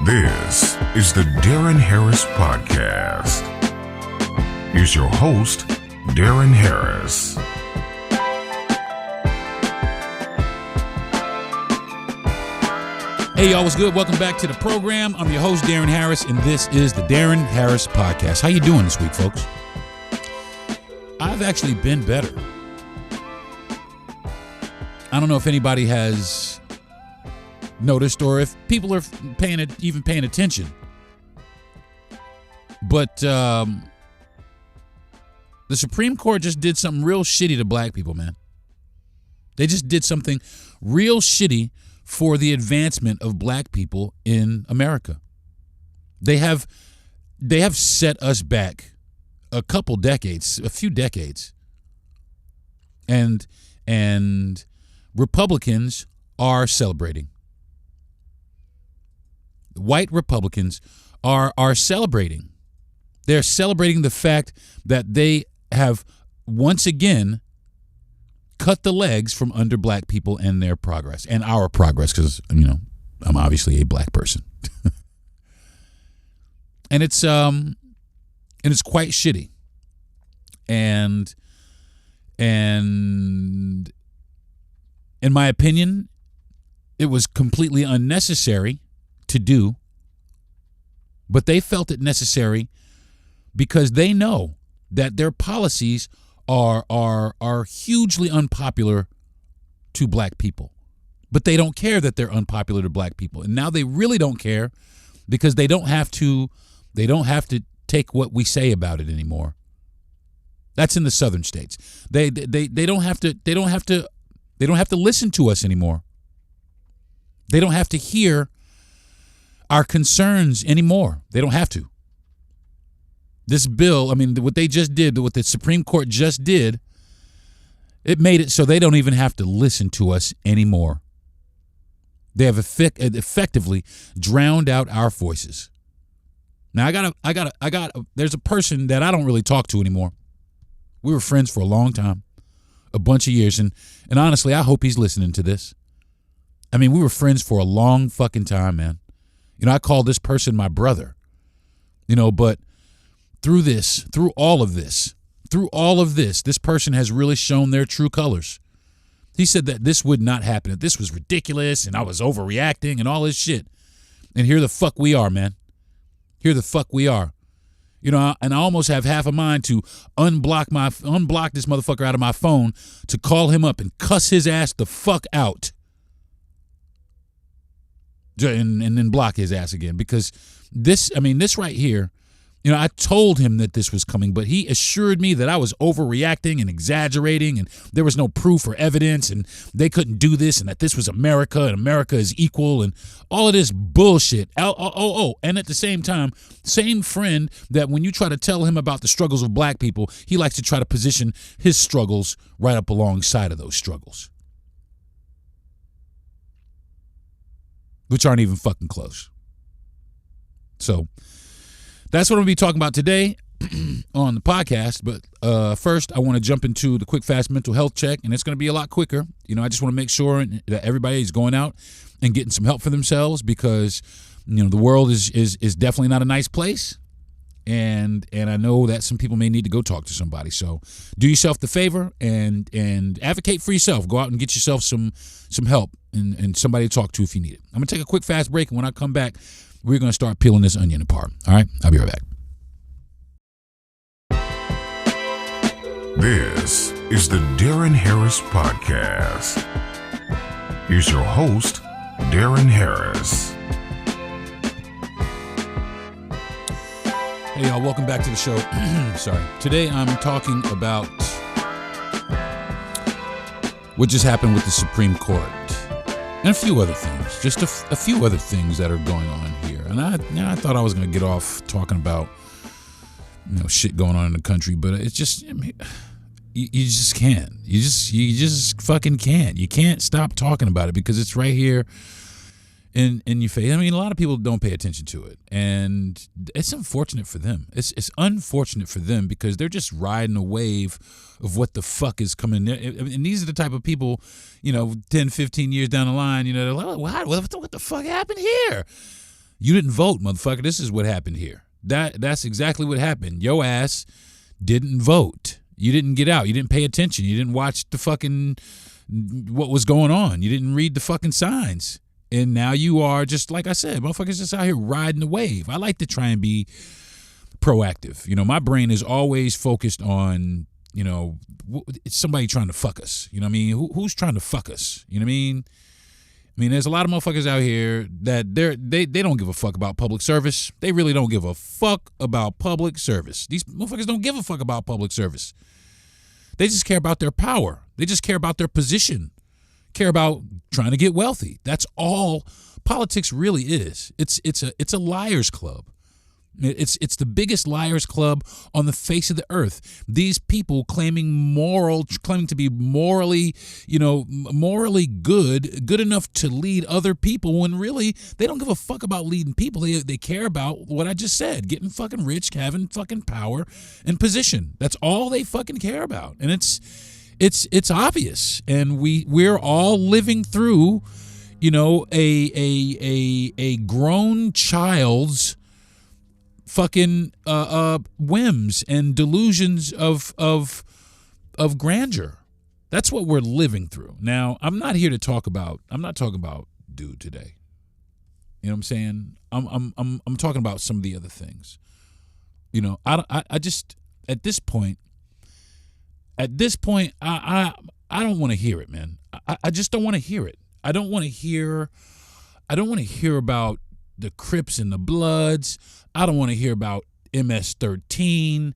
This is the Deron Harris Podcast. Here's your host, Deron Harris. Hey, y'all, what's good? Welcome back to the program. I'm your host, Deron Harris, and this is the Deron Harris Podcast. How you doing this week, folks? I've actually been better. I don't know if anybody has noticed or if people are paying attention. But the Supreme Court just did something real shitty to black people, man. They just did something real shitty for the advancement of black people in America. They have set us back a few decades. And Republicans are celebrating. White Republicans are celebrating. They're celebrating the fact that they have once again cut the legs from under black people and their progress and our progress, because, you know, I'm obviously a black person. And it's quite shitty. And in my opinion, it was completely unnecessary to do, but they felt it necessary because they know that their policies are hugely unpopular to black people. But they don't care that they're unpopular to black people. And now they really don't care because they don't have to take what we say about it anymore. That's in the southern states. They don't have to listen to us anymore. They don't have to hear our concerns anymore. They don't have to. This bill, I mean, what they just did, what the Supreme Court just did, it made it so they don't even have to listen to us anymore. They have effectively drowned out our voices. Now, there's a person that I don't really talk to anymore. We were friends for a long time, a bunch of years, and honestly, I hope he's listening to this. I mean, we were friends for a long fucking time, man. You know, I call this person my brother, you know, but through all of this, this person has really shown their true colors. He said that this would not happen, that this was ridiculous and I was overreacting and all this shit. And here the fuck we are, man. Here the fuck we are. You know, and I almost have half a mind to unblock this motherfucker out of my phone, to call him up and cuss his ass the fuck out. And then block his ass again, because this right here, you know, I told him that this was coming, but he assured me that I was overreacting and exaggerating and there was no proof or evidence and they couldn't do this and that this was America and America is equal and all of this bullshit. And at the same time, same friend that when you try to tell him about the struggles of black people, he likes to try to position his struggles right up alongside of those struggles, which aren't even fucking close. So that's what I'm going to be talking about today on the podcast. But first, I want to jump into the quick, fast mental health check, and it's going to be a lot quicker. You know, I just want to make sure that everybody is going out and getting some help for themselves, because, you know, the world is definitely not a nice place. And I know that some people may need to go talk to somebody. So do yourself the favor and advocate for yourself. Go out and get yourself some help and somebody to talk to if you need it. I'm going to take a quick, fast break, and when I come back, we're going to start peeling this onion apart. All right? I'll be right back. This is the Deron Harris Podcast. Here's your host, Deron Harris. Hey, y'all. Welcome back to the show. Sorry. Today, I'm talking about what just happened with the Supreme Court and a few other things. Just a few other things that are going on here. And I thought I was going to get off talking about, you know, shit going on in the country, but it's just, I mean, you just can't. You just fucking can't. You can't stop talking about it because it's right here in your face. I mean, a lot of people don't pay attention to it, and it's unfortunate for them. It's unfortunate for them because they're just riding a wave of what the fuck is coming. And these are the type of people, you know, 10, 15 years down the line, you know, they're like, what the fuck happened here? You didn't vote, motherfucker. This is what happened here. That's exactly what happened. Yo ass didn't vote. You didn't get out. You didn't pay attention. You didn't watch the fucking what was going on. You didn't read the fucking signs. And now you are just, like I said, motherfuckers just out here riding the wave. I like to try and be proactive. You know, my brain is always focused on, you know, it's somebody trying to fuck us. You know what I mean? Who's trying to fuck us? You know what I mean? I mean, there's a lot of motherfuckers out here that they don't give a fuck about public service. They really don't give a fuck about public service. These motherfuckers don't give a fuck about public service. They just care about their power. They just care about their position. Care about trying to get wealthy. That's all politics really is. It's a liar's club. It's the biggest liars club on the face of the earth. These people claiming to be morally, you know, morally good enough to lead other people when really they don't give a fuck about leading people. They care about what I just said, getting fucking rich, having fucking power and position. That's all they fucking care about. And it's obvious. And we're all living through, you know, a grown child's fucking whims and delusions of grandeur. That's what we're living through. Now, I'm not talking about dude today. You know what I'm saying? I'm talking about some of the other things. You know, I just at this point I don't want to hear it, man. I just don't want to hear it. I don't want to hear about the Crips and the Bloods. I don't want to hear about MS-13.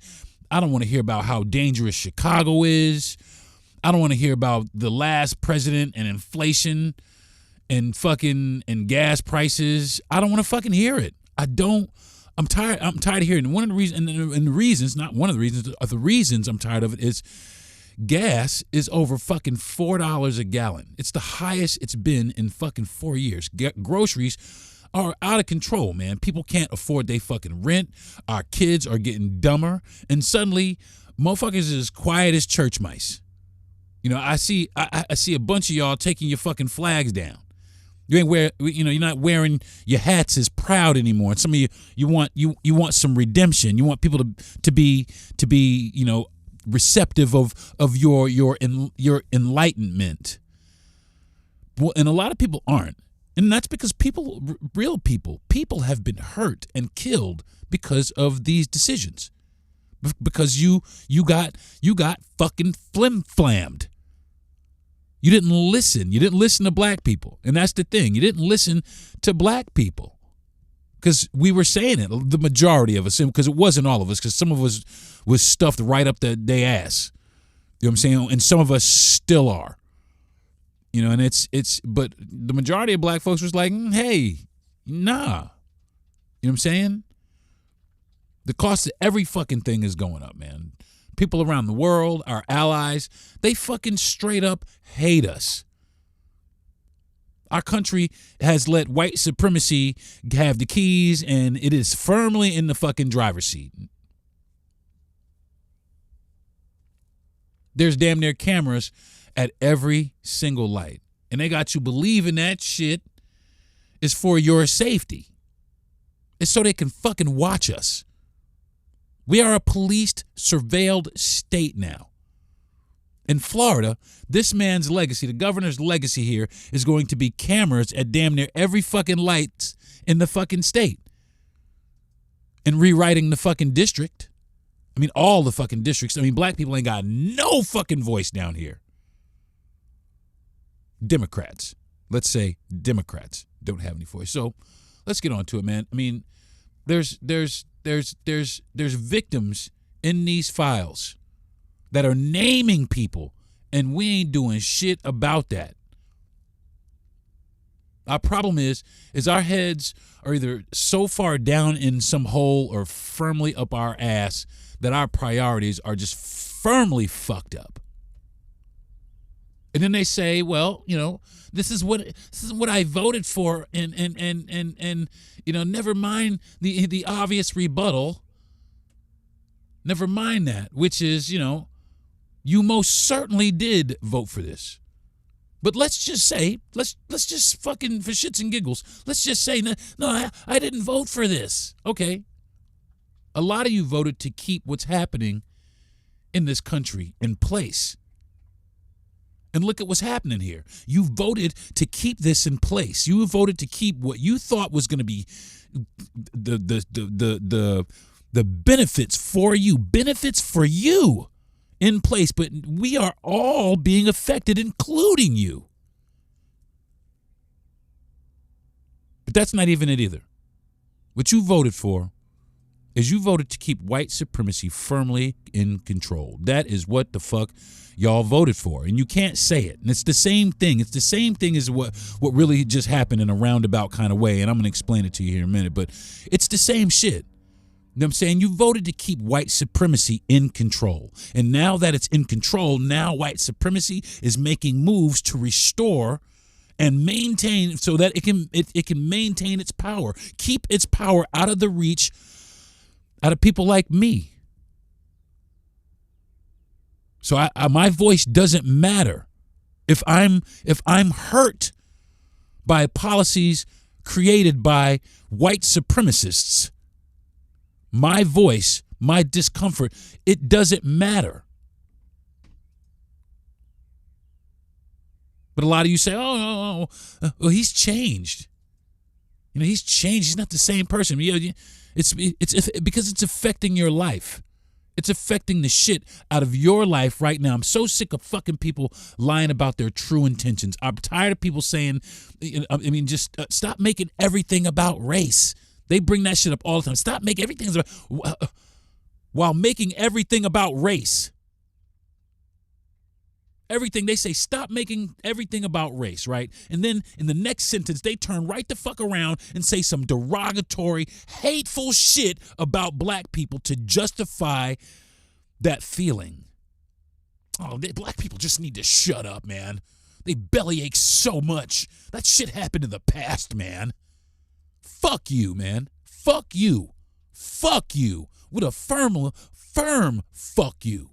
I don't want to hear about how dangerous Chicago is. I don't want to hear about the last president and inflation and gas prices. I don't want to fucking hear it. I'm tired of hearing it. One of the reasons, and the reasons, not one of the reasons, the reasons I'm tired of it is gas is over fucking $4 a gallon. It's the highest it's been in fucking 4 years. Groceries are out of control, man. People can't afford they fucking rent. Our kids are getting dumber. And suddenly, motherfuckers is as quiet as church mice. You know, I see a bunch of y'all taking your fucking flags down. You're not wearing your hats as proud anymore. And some of you want some redemption. You want people to be, you know, receptive of your enlightenment. Well, and a lot of people aren't. And that's because real people have been hurt and killed because of these decisions. Because you got fucking flim-flammed. You didn't listen. You didn't listen to black people. And that's the thing. You didn't listen to black people. Because we were saying it, the majority of us, because it wasn't all of us, because some of us was stuffed right up their ass. You know what I'm saying? And some of us still are. You know, and but the majority of black folks was like, hey, nah. You know what I'm saying? The cost of every fucking thing is going up, man. People around the world, our allies, they fucking straight up hate us. Our country has let white supremacy have the keys, and it is firmly in the fucking driver's seat. There's damn near cameras at every single light. And they got you believing that shit is for your safety. It's so they can fucking watch us. We are a policed, surveilled state now. In Florida, this man's legacy, the governor's legacy here, is going to be cameras at damn near every fucking light in the fucking state. And rewriting the fucking district. I mean, all the fucking districts. I mean, black people ain't got no fucking voice down here. Democrats, let's say Democrats don't have any voice. So let's get on to it, man. I mean, there's victims in these files that are naming people, and we ain't doing shit about that. Our problem is our heads are either so far down in some hole or firmly up our ass that our priorities are just firmly fucked up. And then they say, well, you know, this is what I voted for, and you know, never mind the obvious rebuttal. Never mind that, which is, you know, you most certainly did vote for this. But let's just say, let's just fucking, for shits and giggles, let's just say, no, I didn't vote for this. Okay. A lot of you voted to keep what's happening in this country in place. And look at what's happening here. You voted to keep this in place. You voted to keep what you thought was going to be the benefits for you in place. But we are all being affected, including you. But that's not even it either. What you voted for is you voted to keep white supremacy firmly in control. That is what the fuck y'all voted for. And you can't say it. And it's the same thing. It's the same thing as what really just happened in a roundabout kind of way. And I'm going to explain it to you here in a minute. But it's the same shit. You know what I'm saying? You voted to keep white supremacy in control. And now that it's in control, now white supremacy is making moves to restore and maintain so that it can maintain its power. Keep its power out of the reach out of people like me. So my voice doesn't matter if I'm hurt by policies created by white supremacists. My voice, my discomfort, it doesn't matter. But a lot of you say, well, he's changed. You know, he's changed. He's not the same person. It's because it's affecting your life. It's affecting the shit out of your life right now. I'm so sick of fucking people lying about their true intentions. I'm tired of people saying, just stop making everything about race. They bring that shit up all the time. Stop making everything about, while making everything about race. Everything they say, stop making everything about race, right? And then in the next sentence, they turn right the fuck around and say some derogatory, hateful shit about black people to justify that feeling. Oh, black people just need to shut up, man. They bellyache so much. That shit happened in the past, man. Fuck you, man. Fuck you. Fuck you. With a firm fuck you.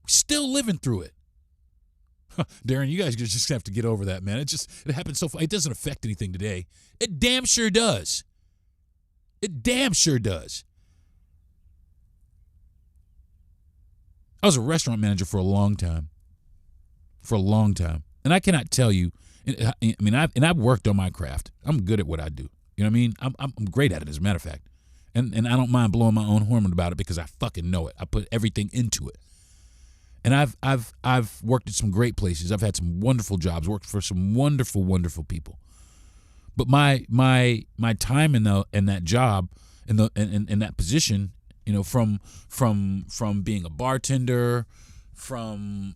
Still living through it. Deron, you guys just have to get over that, man. It happens so far. It doesn't affect anything today. It damn sure does. It damn sure does. I was a restaurant manager for a long time. And I cannot tell you, I've worked on my craft. I'm good at what I do. You know what I mean? I'm great at it, as a matter of fact. And I don't mind blowing my own horn about it because I fucking know it. I put everything into it. And I've worked at some great places. I've had some wonderful jobs, worked for some wonderful, wonderful people. But my time in that job, in that position, you know, from being a bartender, from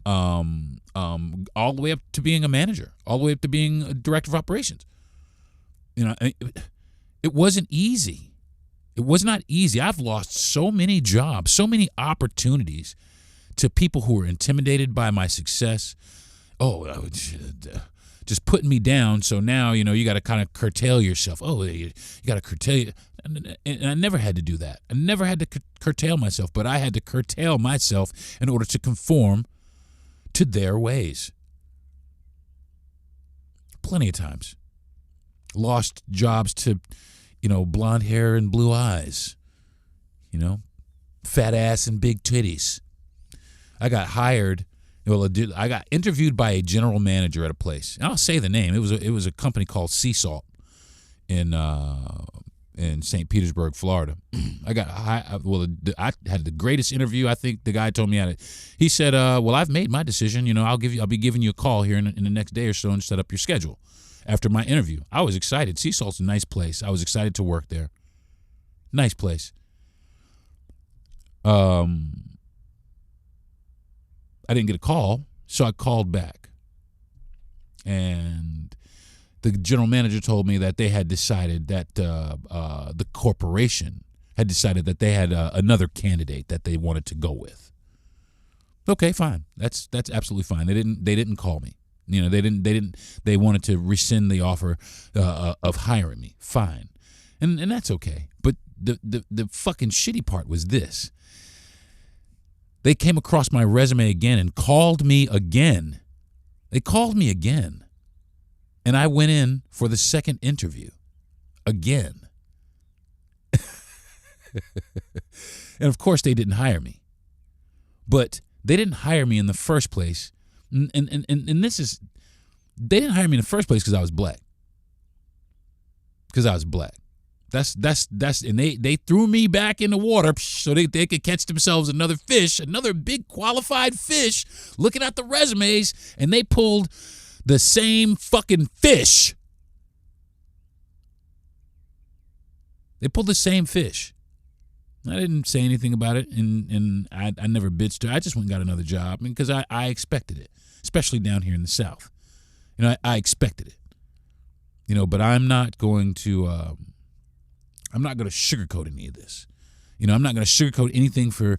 all the way up to being a manager, all the way up to being a director of operations. You know, it wasn't easy. It was not easy. I've lost so many jobs, so many opportunities to people who were intimidated by my success. Just putting me down. So now, you know, you got to kind of curtail yourself. You got to curtail. And I never had to do that. I never had to curtail myself, but I had to curtail myself in order to conform to their ways. Plenty of times. Lost jobs to, you know, blonde hair and blue eyes. You know, fat ass and big titties. I got hired. I got interviewed by a general manager at a place. And I'll say the name. It was a company called Sea Salt in St. Petersburg, Florida. I had the greatest interview. I think the guy told me he said, "Well, I've made my decision. You know, I'll be giving you a call here in the next day or so and set up your schedule." After my interview, I was excited. Sea Salt's a nice place. I was excited to work there. Nice place. I didn't get a call, so I called back. And the general manager told me that they had decided that the corporation had decided that they had another candidate that they wanted to go with. Okay, fine. That's absolutely fine. They didn't call me. You know, they wanted to rescind the offer of hiring me. Fine. And that's okay. But the fucking shitty part was this. They came across my resume again and called me again. They called me again. And I went in for the second interview again. And of course they didn't hire me. But they didn't hire me in the first place. And this is, they didn't hire me in the first place because I was black. Because I was black. That's and they threw me back in the water so they could catch themselves another fish, another big qualified fish, looking at the resumes, and they pulled the same fucking fish. They pulled the same fish. I didn't say anything about it, and I never bitched her. I just went and got another job because I expected it, especially down here in the South. You know, I expected it. You know, but I'm not going to sugarcoat any of this. You know, I'm not going to sugarcoat anything for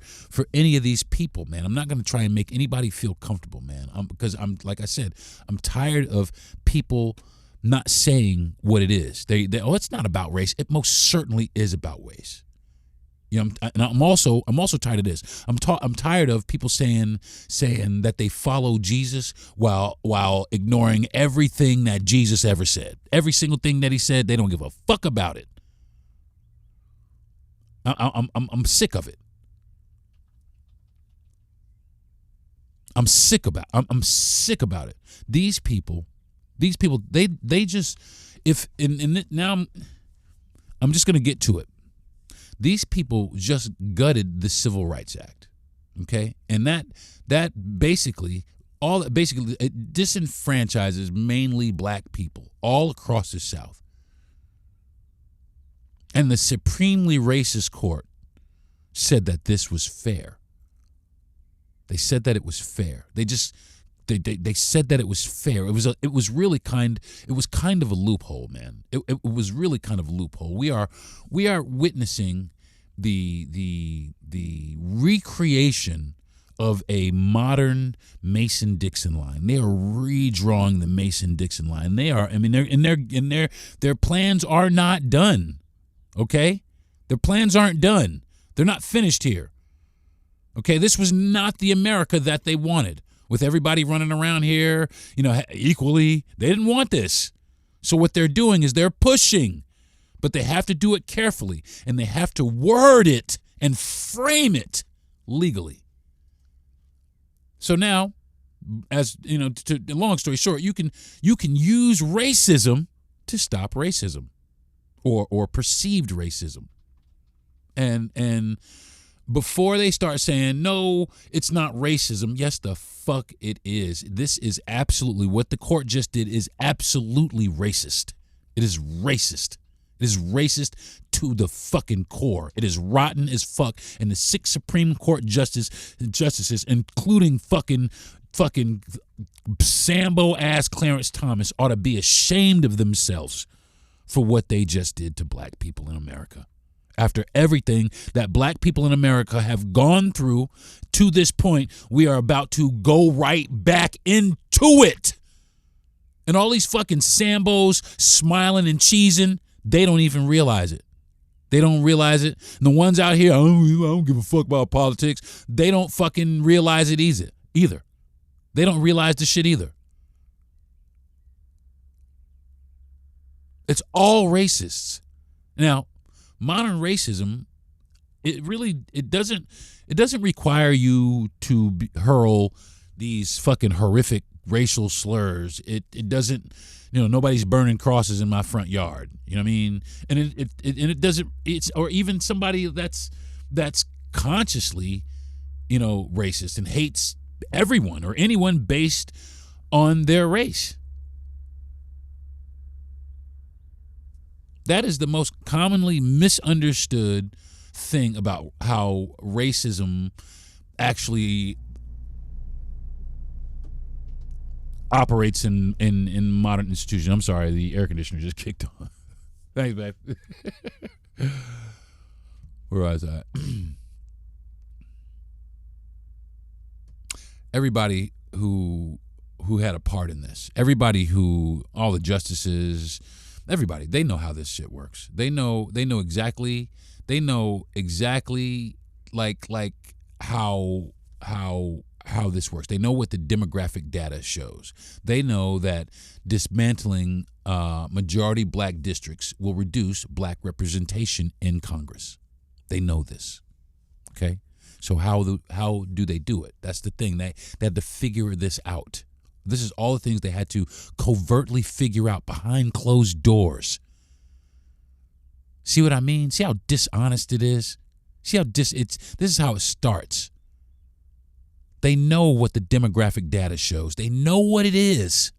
any of these people, man. I'm not going to try and make anybody feel comfortable, man. Because I'm like I said, I'm tired of people not saying what it is. They it's not about race. It most certainly is about race. You know, I'm also tired of this. I'm tired of people saying that they follow Jesus while ignoring everything that Jesus ever said. Every single thing that he said, they don't give a fuck about it. I'm sick of it. I'm sick about it. These people, they just now I'm just gonna get to it. These people just gutted the Civil Rights Act, okay, and that basically it disenfranchises mainly black people all across the South. And the supremely racist court said that this was fair. They said that it was fair. They said that it was fair. It was kind of a loophole, man. It was really kind of a loophole. We are witnessing the recreation of a modern Mason-Dixon line. They are redrawing the Mason-Dixon line. They are. I mean, their plans are not done. Okay? Their plans aren't done. They're not finished here. Okay? This was not the America that they wanted, with everybody running around here, you know, equally. They didn't want this. So what they're doing is they're pushing, but they have to do it carefully, and they have to word it and frame it legally. So now, as you know, long story short, you can use racism to stop racism. Or perceived racism. And before they start saying, no, it's not racism, yes, the fuck it is. This is absolutely, what the court just did is absolutely racist. It is racist. It is racist to the fucking core. It is rotten as fuck. And the 6 Supreme Court justices, including fucking Sambo-ass Clarence Thomas, ought to be ashamed of themselves for what they just did to black people in America. After everything that black people in America have gone through to this point, we are about to go right back into it. And all these fucking Sambos smiling and cheesing, they don't even realize it. They don't realize it. And the ones out here, I don't give a fuck about politics, they don't fucking realize it either. They don't realize the shit either. It's all racists. Now, modern racism, it doesn't require you to hurl these fucking horrific racial slurs. It doesn't, you know, nobody's burning crosses in my front yard. You know what I mean? And it doesn't, it's, or even somebody that's consciously, you know, racist and hates everyone or anyone based on their race. That is the most commonly misunderstood thing about how racism actually operates in modern institutions. I'm sorry, the air conditioner just kicked on. Thanks, babe. Where was I? Everybody who had a part in this, all the justices, everybody, they know how this shit works. They know exactly like how how this works. They know what the demographic data shows. They know that dismantling majority black districts will reduce black representation in Congress. They know this. Okay? So how do they do it? That's the thing. They had to figure this out. This is all the things they had to covertly figure out behind closed doors. See what I mean? See how dishonest it is? See how this is how it starts. They know what the demographic data shows. They know what it is.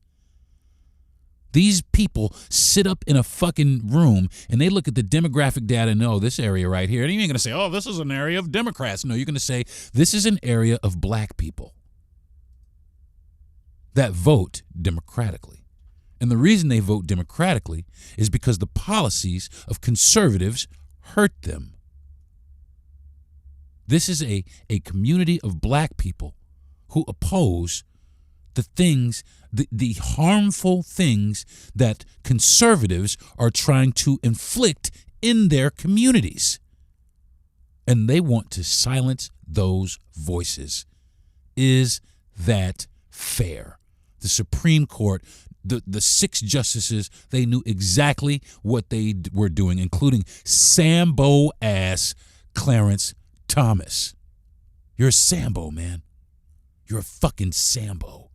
These people sit up in a fucking room and they look at the demographic data and know this area right here. And you ain't going to say, oh, this is an area of Democrats. No, you're going to say this is an area of black people that vote democratically. And the reason they vote democratically is because the policies of conservatives hurt them. This is a community of black people who oppose the things, the harmful things that conservatives are trying to inflict in their communities. And they want to silence those voices. Is that fair? The Supreme Court, the 6 justices, they knew exactly what they were doing, including Sambo-ass Clarence Thomas. You're a Sambo, man. You're a fucking Sambo.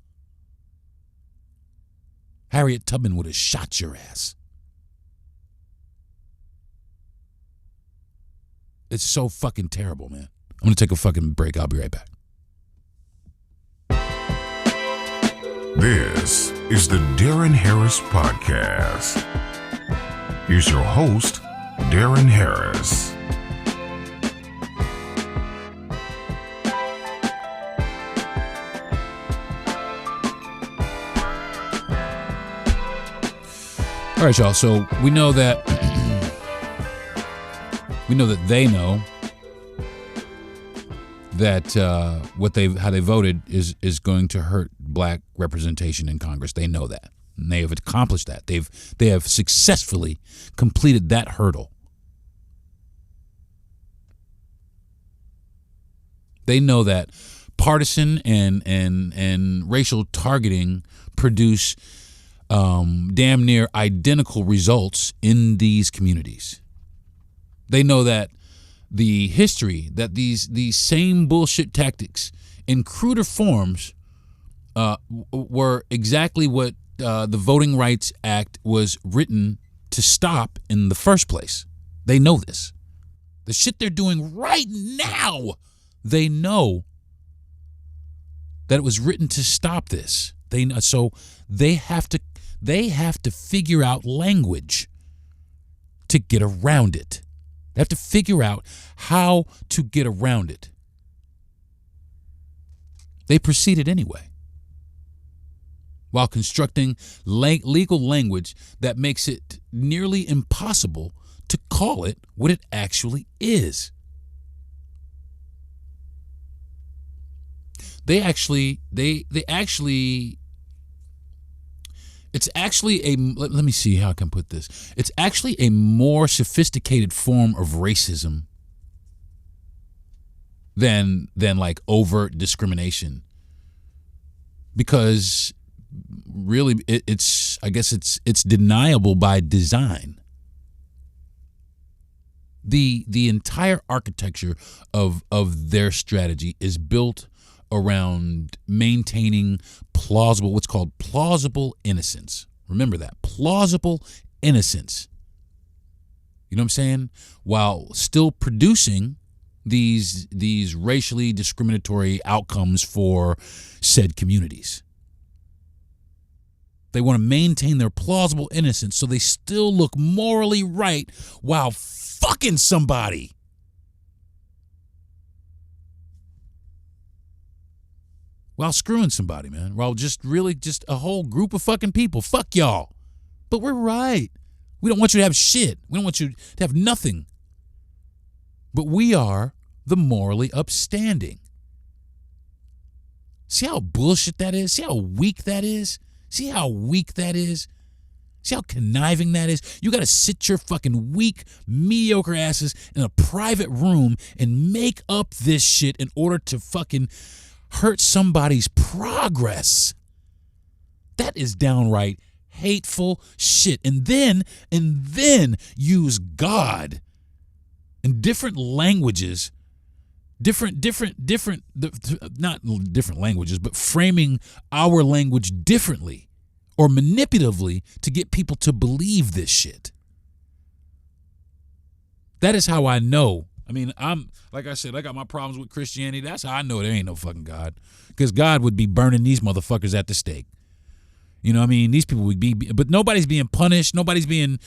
Harriet Tubman would have shot your ass. It's so fucking terrible, man. I'm going to take a fucking break. I'll be right back. This is the Deron Harris Podcast. Here's your host, Deron Harris. All right, y'all. So we know that they know that how they voted is going to hurt black representation in Congress. They know that, and they have accomplished that. They have successfully completed that hurdle. They know that partisan and racial targeting produce damn near identical results in these communities. They know that the history, that these same bullshit tactics in cruder forms were exactly what the Voting Rights Act was written to stop in the first place. They know this. The shit they're doing right now, they know that it was written to stop this. So they have to figure out language to get around it. They have to figure out how to get around it. They proceeded anyway, while constructing legal language that makes it nearly impossible to call it what it actually is. It's actually let me see how I can put this. It's actually a more sophisticated form of racism than like overt discrimination. Because really it's deniable by design. The entire architecture of their strategy is built around maintaining what's called plausible innocence. Remember that, plausible innocence. You know what I'm saying? While still producing these racially discriminatory outcomes for said communities. They want to maintain their plausible innocence so they still look morally right while fucking somebody. While screwing somebody, man. While just a whole group of fucking people. Fuck y'all. But we're right. We don't want you to have shit. We don't want you to have nothing. But we are the morally upstanding. See how bullshit that is? See how weak that is? See how weak that is? See how conniving that is? You got to sit your fucking weak, mediocre asses in a private room and make up this shit in order to fucking hurt somebody's progress. That is downright hateful shit. And then use God in different languages, not different languages, but framing our language differently or manipulatively to get people to believe this shit. That is how I know. I mean, like I said, I got my problems with Christianity. That's how I know there ain't no fucking God. Because God would be burning these motherfuckers at the stake. You know what I mean? These people would be, but nobody's being punished. Nobody's being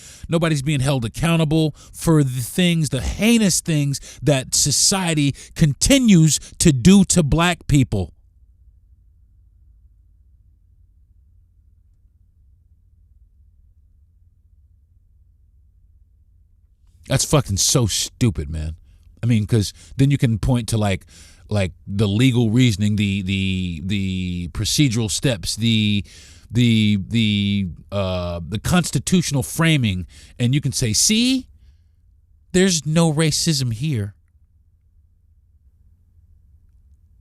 held accountable for the heinous things that society continues to do to black people. That's fucking so stupid, man. I mean, because then you can point to like the legal reasoning, the procedural steps, the constitutional framing, and you can say, see, there's no racism here.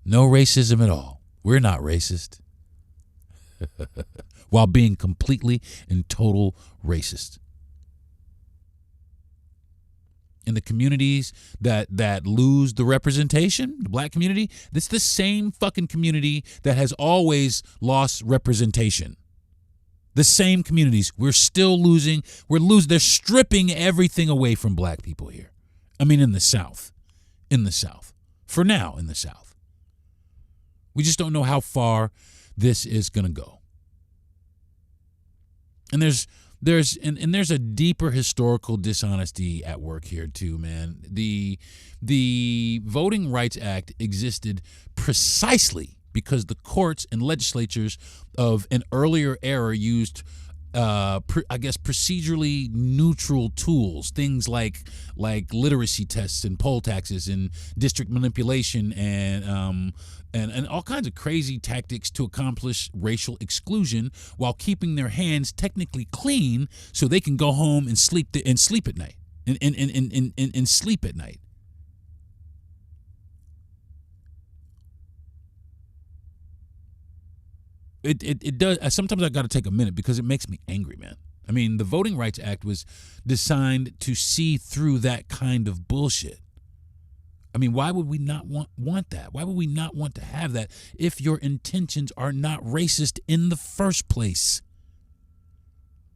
No racism at all. We're not racist. While being completely and total racist. In the communities that lose the representation, the black community, it's the same fucking community that has always lost representation. The same communities. We're still losing. They're stripping everything away from black people here. I mean, in the South. For now, in the South. We just don't know how far this is going to go. And there's a deeper historical dishonesty at work here too, man. The Voting Rights Act existed precisely because the courts and legislatures of an earlier era used, procedurally neutral tools, things like literacy tests and poll taxes and district manipulation and all kinds of crazy tactics to accomplish racial exclusion while keeping their hands technically clean so they can go home and sleep at night and sleep at night. It does. Sometimes I got to take a minute because it makes me angry, man. I mean, the Voting Rights Act was designed to see through that kind of bullshit. I mean, why would we not want that? Why would we not want to have that if your intentions are not racist in the first place?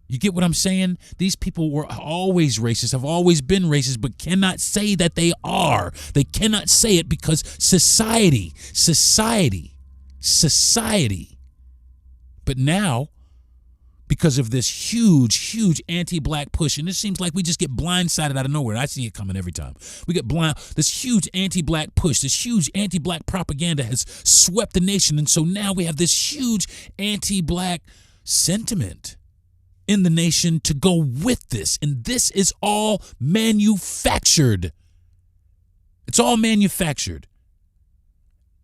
You get what I'm saying? These people were always racist, have always been racist, but cannot say that they are. They cannot say it because society. But now, because of this huge anti-black push, and it seems like we just get blindsided out of nowhere. I see it coming every time. We get this huge anti-black push, this huge anti-black propaganda has swept the nation, and so now we have this huge anti-black sentiment in the nation to go with this, and this is all manufactured. It's all manufactured.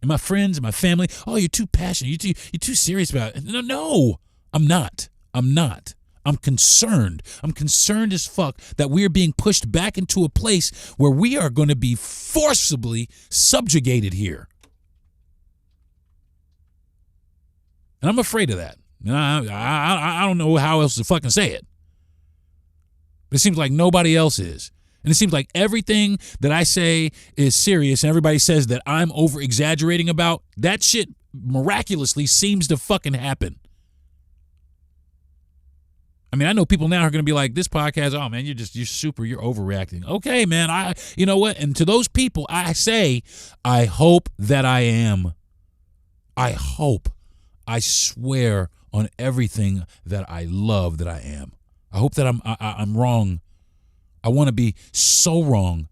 And my friends and my family, oh, you're too passionate. You're too serious about it. No, I'm not. I'm concerned. I'm concerned as fuck that we are being pushed back into a place where we are going to be forcibly subjugated here. And I'm afraid of that. I don't know how else to fucking say it. But it seems like nobody else is. And it seems like everything that I say is serious and everybody says that I'm over-exaggerating about, that shit miraculously seems to fucking happen. I mean, I know people now are going to be like, this podcast, oh man, you're overreacting. Okay, man, you know what? And to those people, I say, I hope that I am. I hope. I swear on everything that I love that I am. I hope that I'm wrong. I want to be so wrong,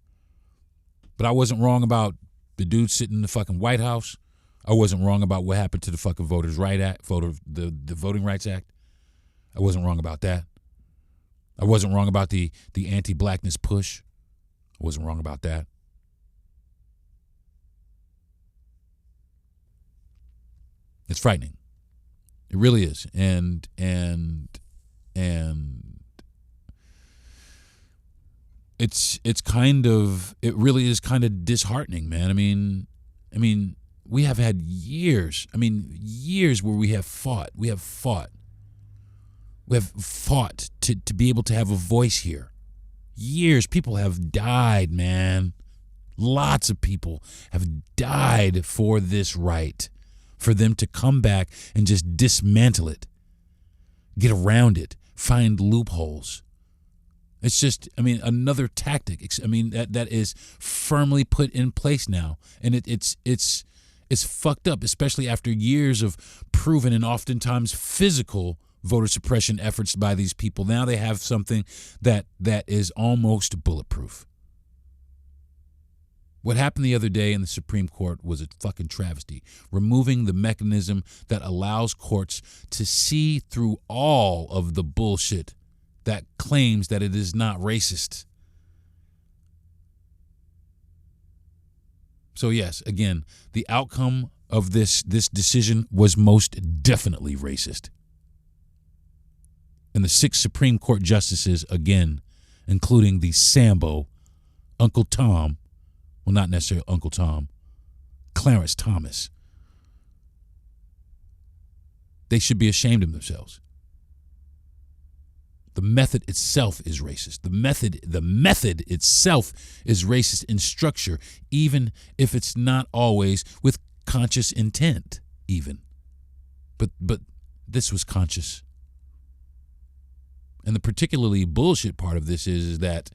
but I wasn't wrong about the dude sitting in the fucking White House. I wasn't wrong about what happened to the fucking the Voting Rights Act. I wasn't wrong about that. I wasn't wrong about the anti-blackness push. I wasn't wrong about that. It's frightening. It really is. And And it really is kind of disheartening, man. I mean, we have had years where we have fought to be able to have a voice here. Years, people have died, man. Lots of people have died for this right, for them to come back and just dismantle it, get around it, find loopholes. It's just, another tactic. That is firmly put in place now, and it's fucked up, especially after years of proven and oftentimes physical voter suppression efforts by these people. Now they have something that is almost bulletproof. What happened the other day in the Supreme Court was a fucking travesty, removing the mechanism that allows courts to see through all of the bullshit that claims that it is not racist. So yes, again, the outcome of this decision was most definitely racist. And the 6 Supreme Court justices, again, including the Sambo, Uncle Tom, well, not necessarily Uncle Tom, Clarence Thomas, they should be ashamed of themselves. The method itself is racist. The method itself is racist in structure, even if it's not always with conscious intent, even. But this was conscious. And the particularly bullshit part of this is that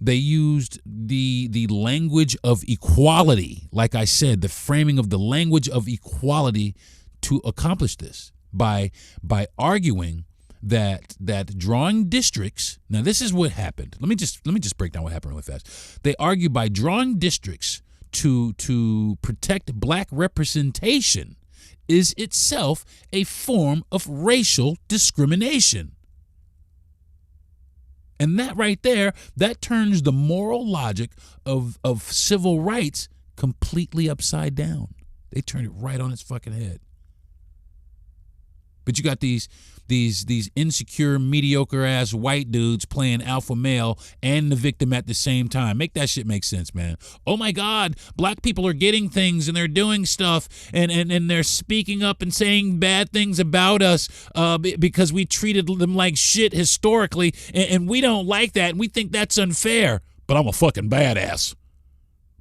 they used the language of equality, like I said, the framing of the language of equality to accomplish this by arguing that drawing districts. Now this is what happened. Let me just break down what happened really fast. They argue by drawing districts to protect black representation is itself a form of racial discrimination. And that right there, that turns the moral logic of civil rights completely upside down. They turn it right on its fucking head. But you got these insecure, mediocre-ass white dudes playing alpha male and the victim at the same time. Make that shit make sense, man. Oh, my God, black people are getting things and they're doing stuff and they're speaking up and saying bad things about us because we treated them like shit historically, and we don't like that, and we think that's unfair. But I'm a fucking badass.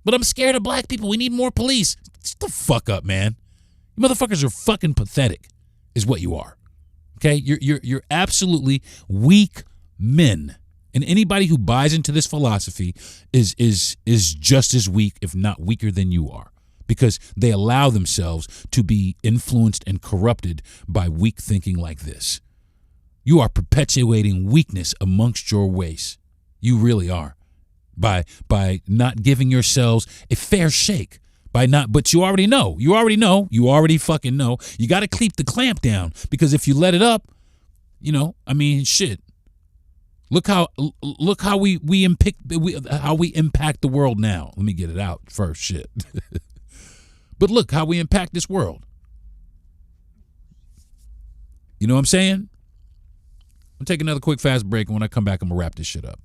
But I'm scared of black people. We need more police. Shut the fuck up, man. You motherfuckers are fucking pathetic, is what you are. Okay, you're absolutely weak men, and anybody who buys into this philosophy is just as weak, if not weaker, than you are, because they allow themselves to be influenced and corrupted by weak thinking like this. You are perpetuating weakness amongst your race. You really are, by not giving yourselves a fair shake. But you already fucking know. You got to keep the clamp down, because if you let it up, shit. Look how we impact the world now. Let me get it out first, shit. But look how we impact this world. You know what I'm saying? I'll take another quick fast break, and when I come back, I'm gonna wrap this shit up.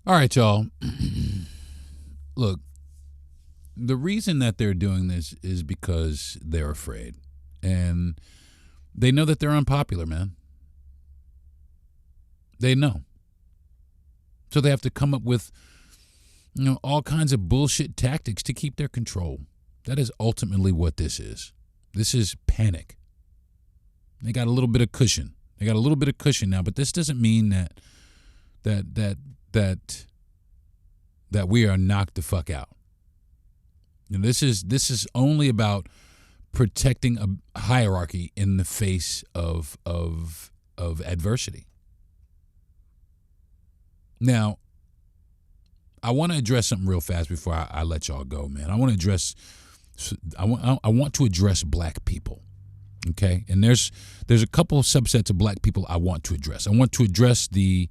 All right, y'all. Look, the reason that they're doing this is because they're afraid. And they know that they're unpopular, man. They know. So they have to come up with, all kinds of bullshit tactics to keep their control. That is ultimately what this is. This is panic. They got a little bit of cushion. Now, but this doesn't mean that we are knocked the fuck out. And this is only about protecting a hierarchy in the face of adversity. Now, I want to address something real fast before I let y'all go, man. I want to address black people. Okay? And there's a couple of subsets of black people I want to address. I want to address the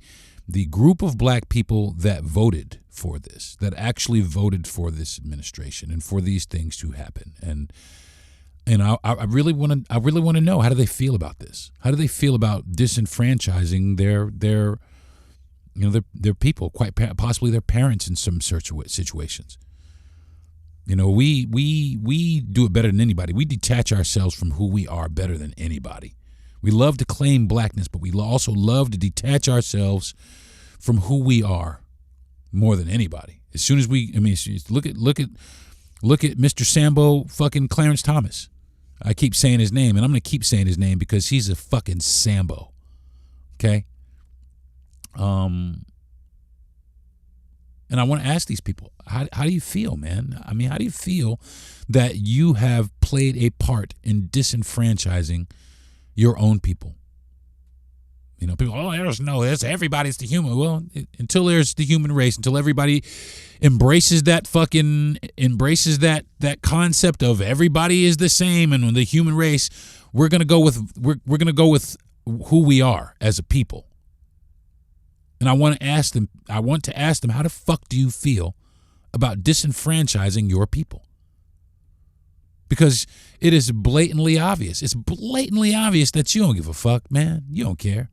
the group of black people that voted for this, that actually voted for this administration and for these things to happen. And I really want to know, how do they feel about this? How do they feel about disenfranchising their people, quite possibly their parents in some situations? We do it better than anybody. We detach ourselves from who we are better than anybody. We love to claim blackness, but we also love to detach ourselves from who we are more than anybody. As soon as look at Mr. Sambo fucking Clarence Thomas. I keep saying his name, and I'm going to keep saying his name because he's a fucking Sambo. Okay? And I want to ask these people, how do you feel, man? I mean, how do you feel that you have played a part in disenfranchising your own people? People, there's everybody's the human. Well, until there's the human race, until everybody embraces that concept of everybody is the same and the human race, we're gonna go with who we are as a people. And I want to ask them, how the fuck do you feel about disenfranchising your people? Because it is blatantly obvious. It's blatantly obvious that you don't give a fuck, man. You don't care.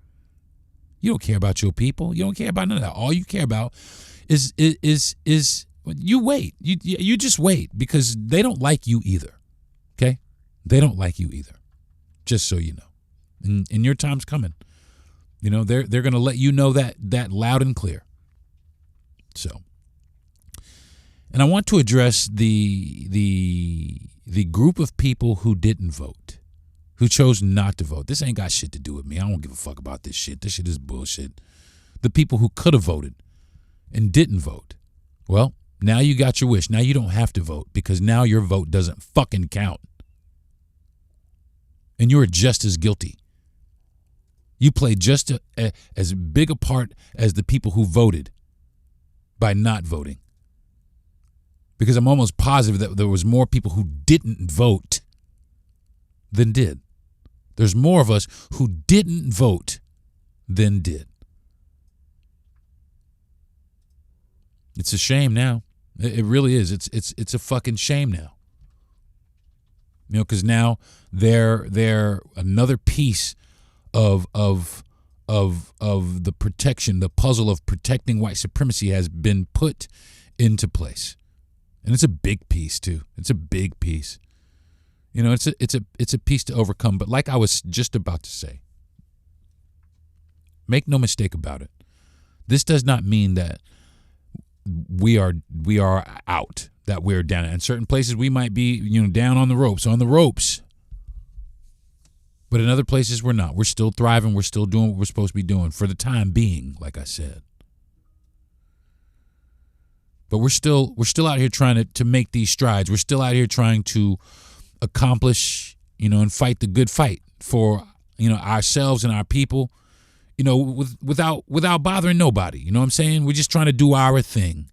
You don't care about your people. You don't care about none of that. All you care about is you wait. You just wait because they don't like you either. Okay? They don't like you either. Just so you know. And your time's coming. They're going to let you know that loud and clear. So, and I want to address the group of people who didn't vote, who chose not to vote. This ain't got shit to do with me. I don't give a fuck about this shit. This shit is bullshit. The people who could have voted and didn't vote. Well, now you got your wish. Now you don't have to vote because now your vote doesn't fucking count. And you're just as guilty. You played just as big a part as the people who voted by not voting. Because I'm almost positive that there was more people who didn't vote than did. There's more of us who didn't vote than did. It's a shame now. It really is. It's a fucking shame now. Because now they're another piece of the protection, the puzzle of protecting white supremacy has been put into place. And it's a big piece too. It's a big piece. It's a piece to overcome. But like I was just about to say, make no mistake about it. This does not mean that we are out, that we're down. In certain places we might be, down on the ropes. But in other places we're not. We're still thriving. We're still doing what we're supposed to be doing for the time being, like I said. But we're still out here trying to make these strides. We're still out here trying to accomplish, and fight the good fight for, ourselves and our people, without bothering nobody. You know what I'm saying? We're just trying to do our thing.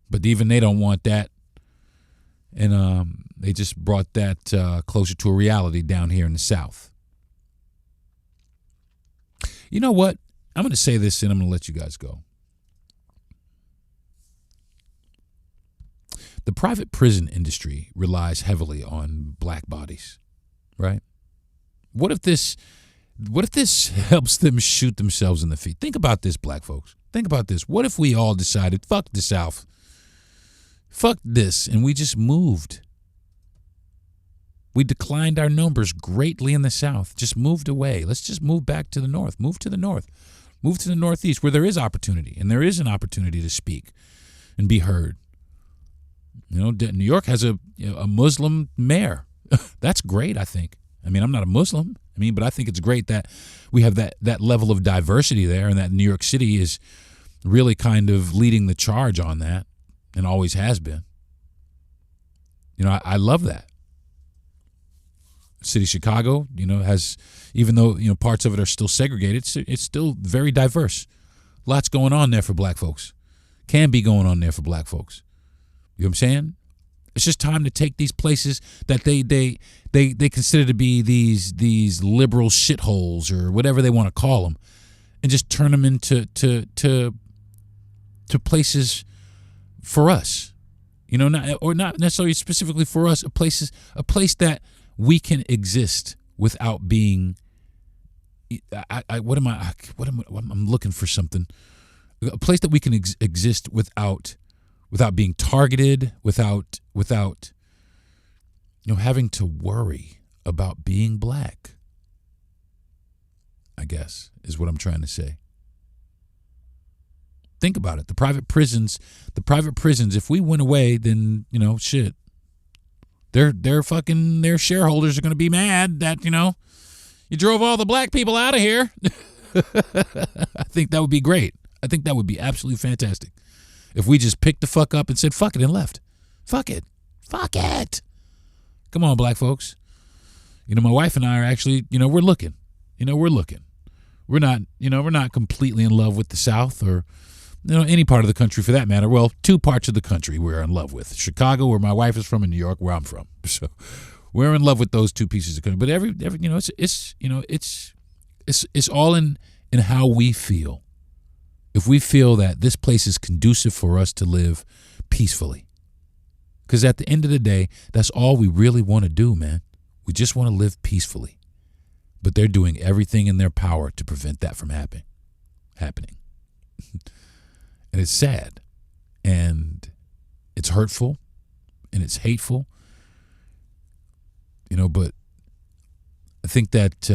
But even they don't want that. And they just brought that closer to a reality down here in the South. You know what? I'm going to say this and I'm going to let you guys go. The private prison industry relies heavily on black bodies, right? What if this helps them shoot themselves in the feet? Think about this, black folks. Think about this. What if we all decided, fuck the South, fuck this, and we just moved? We declined our numbers greatly in the South, just moved away. Let's just move back to the North. Move to the North. Move to the Northeast where there is opportunity, and there is an opportunity to speak and be heard. New York has a Muslim mayor. That's great, I think. I'm not a Muslim. But I think it's great that we have that level of diversity there, and that New York City is really kind of leading the charge on that, and always has been. I love that. City of Chicago, has, even though, parts of it are still segregated, it's still very diverse. Lots going on there for black folks. Can be going on there for black folks. You know what I'm saying? It's just time to take these places that they consider to be these liberal shitholes or whatever they want to call them, and just turn them into to places for us, not necessarily specifically for us, a place that we can exist without being. I'm looking for something. A place that we can exist without being targeted, without having to worry about being black, I guess, is what I'm trying to say. Think about it. The private prisons, if we went away, then, shit. Their shareholders are going to be mad that, you drove all the black people out of here. I think that would be great. I think that would be absolutely fantastic. If we just picked the fuck up and said, fuck it, and left. Fuck it. Fuck it. Come on, black folks. My wife and I are actually, we're looking. We're looking. We're not completely in love with the South or, any part of the country for that matter. Well, two parts of the country we're in love with. Chicago, where my wife is from, and New York, where I'm from. So we're in love with those two pieces of country. But every it's all in how we feel. If we feel that this place is conducive for us to live peacefully. Because at the end of the day, that's all we really want to do, man. We just want to live peacefully. But they're doing everything in their power to prevent that from happening. And it's sad. And it's hurtful. And it's hateful. But I think that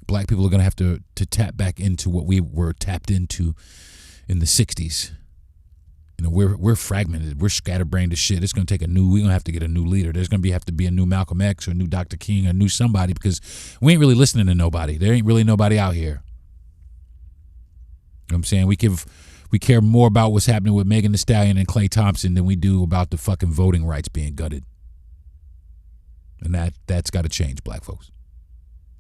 black people are going to have to tap back into what we were tapped into in the 60s. We're fragmented. We're scatterbrained as shit. It's going to take we're going to have to get a new leader. There's going to have to be a new Malcolm X or a new Dr. King, or a new somebody, because we ain't really listening to nobody. There ain't really nobody out here. You know what I'm saying? We care more about what's happening with Megan Thee Stallion and Klay Thompson than we do about the fucking voting rights being gutted. And that's got to change, black folks.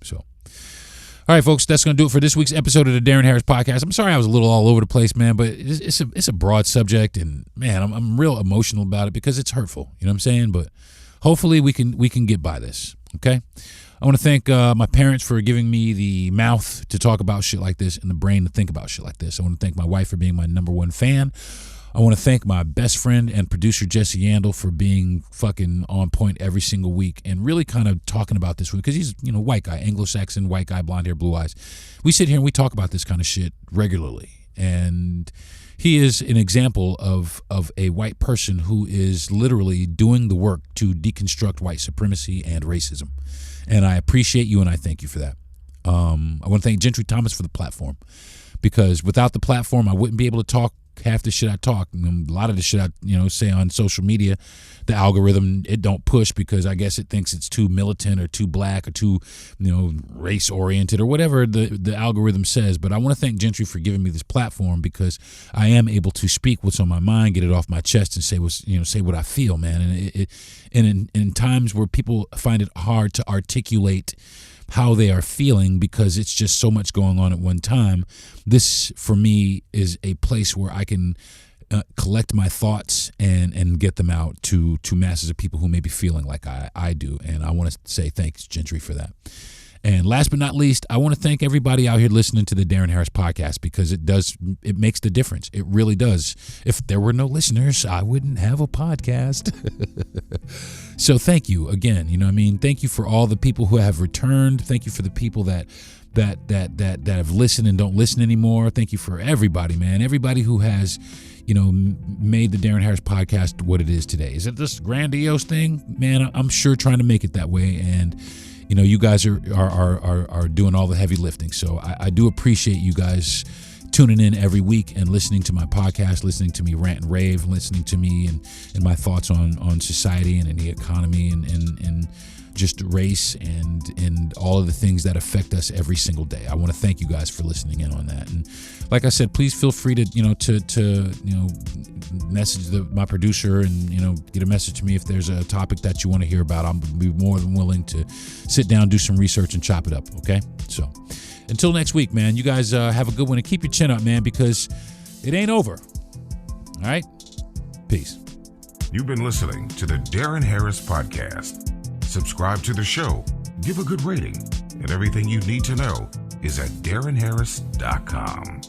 So, all right, folks, that's going to do it for this week's episode of the Deron Harris Podcast. I'm sorry I was a little all over the place, man, but it's a broad subject, and, man, I'm real emotional about it because it's hurtful. You know what I'm saying? But hopefully we can get by this, okay? I want to thank my parents for giving me the mouth to talk about shit like this and the brain to think about shit like this. I want to thank my wife for being my number one fan. I want to thank my best friend and producer, Jesse Yandel, for being fucking on point every single week and really kind of talking about this because he's, white guy, Anglo-Saxon, white guy, blonde hair, blue eyes. We sit here and we talk about this kind of shit regularly. And he is an example of a white person who is literally doing the work to deconstruct white supremacy and racism. And I appreciate you and I thank you for that. I want to thank Gentry Thomas for the platform, because without the platform, I wouldn't be able to talk half the shit I talk. And a lot of the shit I say on social media, the algorithm, it don't push because I guess it thinks it's too militant or too black or too race oriented or whatever the algorithm says. But I want to thank Gentry for giving me this platform, because I am able to speak what's on my mind, get it off my chest, and say what I feel, man. And in times where people find it hard to articulate how they are feeling because it's just so much going on at one time, this for me is a place where I can collect my thoughts and get them out to masses of people who may be feeling like I do. And I want to say thanks, Gentry, for that. And last but not least, I want to thank everybody out here listening to the Deron Harris Podcast, because it makes the difference. It really does. If there were no listeners, I wouldn't have a podcast. So thank you again. Thank you for all the people who have returned. Thank you for the people that have listened and don't listen anymore. Thank you for everybody, man. Everybody who has made the Deron Harris Podcast what it is today. Is it this grandiose thing? Man, I'm sure trying to make it that way. And you guys are doing all the heavy lifting. So I do appreciate you guys tuning in every week and listening to my podcast, listening to me rant and rave, listening to me and my thoughts on society and the economy and just race and all of the things that affect us every single day. I want to thank you guys for listening in on that. And like I said, please feel free to message my producer and get a message to me if there's a topic that you want to hear about. I'm be more than willing to sit down, do some research, and chop it up. Okay, so until next week, man. You guys have a good one and keep your chin up, man, because it ain't over. All right, peace. You've been listening to the Deron Harris Podcast. Subscribe to the show, give a good rating, and everything you need to know is at DeronHarris.com.